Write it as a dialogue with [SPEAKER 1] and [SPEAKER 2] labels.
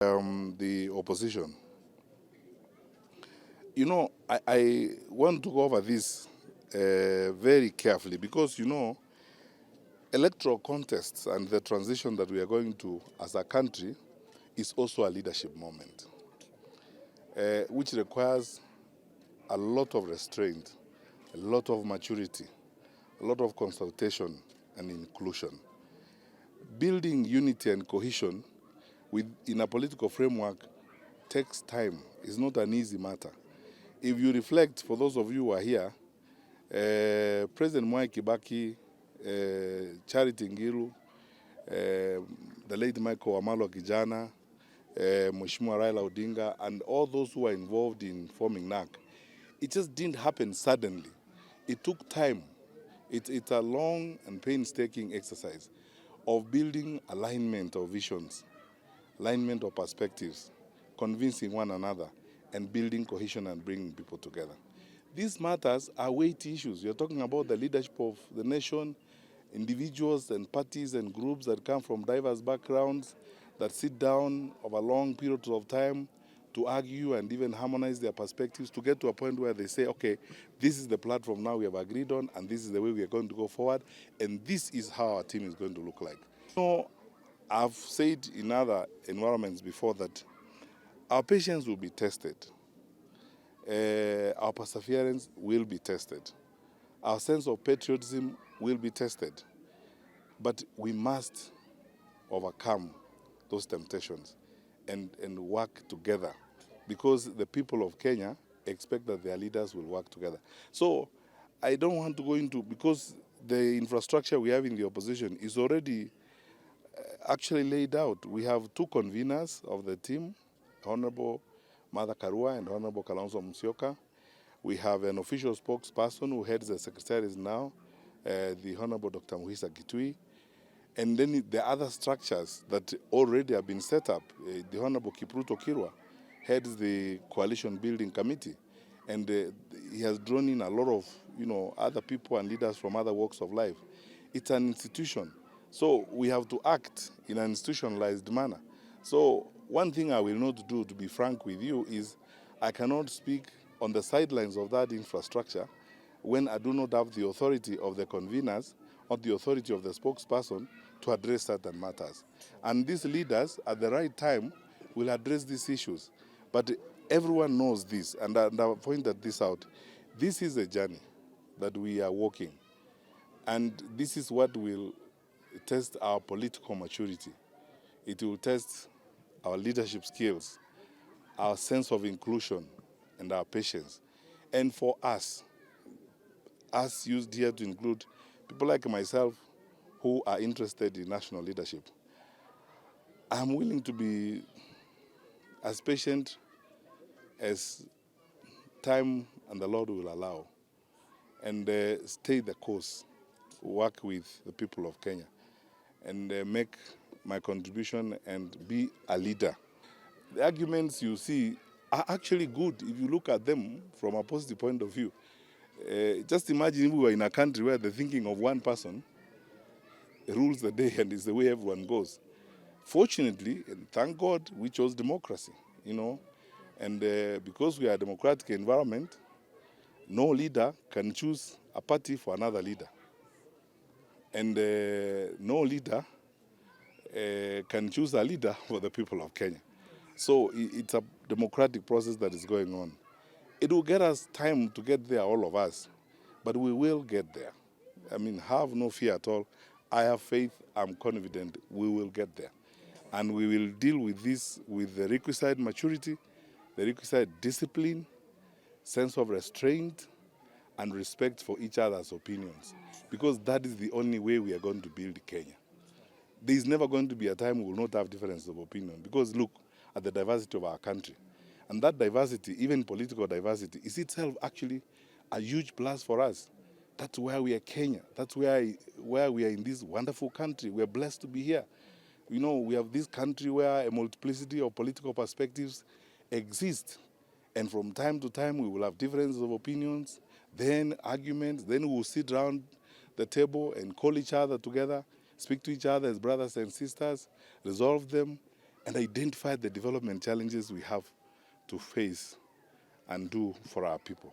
[SPEAKER 1] The opposition. I want to go over this very carefully because, electoral contests and the transition that we are going to as a country is also a leadership moment, which requires a lot of restraint, a lot of maturity, a lot of consultation and inclusion. Building unity and cohesion in a political framework takes time. It's not an easy matter. If you reflect, for those of you who are here, President Mwai Kibaki, Charity Ngilu, the late Michael Wamalwa Kijana, Mheshimiwa Raila Odinga, and all those who are involved in forming NAC, it just didn't happen suddenly. It took time. It's a long and painstaking exercise of building alignment of visions, alignment of perspectives, convincing one another, and building cohesion and bringing people together. These matters are weighty issues. You're talking about the leadership of the nation, individuals and parties and groups that come from diverse backgrounds, that sit down over long periods of time to argue and even harmonize their perspectives to get to a point where they say, okay, this is the platform now we have agreed on, and this is the way we are going to go forward, and this is how our team is going to look like. I've said in other environments before that our patience will be tested. Our perseverance will be tested. Our sense of patriotism will be tested. But we must overcome those temptations and work together, because the people of Kenya expect that their leaders will work together. So I don't want to go into, because the infrastructure we have in the opposition is already actually laid out. We have two conveners of the team, Honorable Martha Karua and Honorable Kalonzo Musyoka. We have an official spokesperson who heads the secretaries now, the Honorable Dr. Muhisa Gitui. And then the other structures that already have been set up, the Honorable Kipruto Kirwa heads the coalition building committee. And he has drawn in a lot of, other people and leaders from other walks of life. It's an institution. So we have to act in an institutionalized manner. So one thing I will not do, to be frank with you, is I cannot speak on the sidelines of that infrastructure when I do not have the authority of the conveners or the authority of the spokesperson to address certain matters. And these leaders, at the right time, will address these issues. But everyone knows this, and I've pointed this out. This is a journey that we are walking. And this is what will test our political maturity. It will test our leadership skills, our sense of inclusion, and our patience. And for us used here to include people like myself who are interested in national leadership, I'm willing to be as patient as time and the Lord will allow, and stay the course, work with the people of Kenya, and make my contribution and be a leader. The arguments you see are actually good if you look at them from a positive point of view. Just imagine if we were in a country where the thinking of one person rules the day and is the way everyone goes. Fortunately, and thank God, we chose democracy, and because we are a democratic environment, no leader can choose a party for another leader. And no leader can choose a leader for the people of Kenya. So it's a democratic process that is going on. It will get us time to get there, all of us, but we will get there. I mean, have no fear at all. I have faith, I'm confident we will get there. And we will deal with this with the requisite maturity, the requisite discipline, sense of restraint, and respect for each other's opinions. Because that is the only way we are going to build Kenya. There is never going to be a time we will not have differences of opinion, because look at the diversity of our country. And that diversity, even political diversity, is itself actually a huge plus for us. That's why we are Kenya. That's why we are in this wonderful country. We are blessed to be here. We have this country where a multiplicity of political perspectives exist. And from time to time, we will have differences of opinions, then arguments, then we will sit around the table and call each other together, speak to each other as brothers and sisters, resolve them, and identify the development challenges we have to face and do for our people.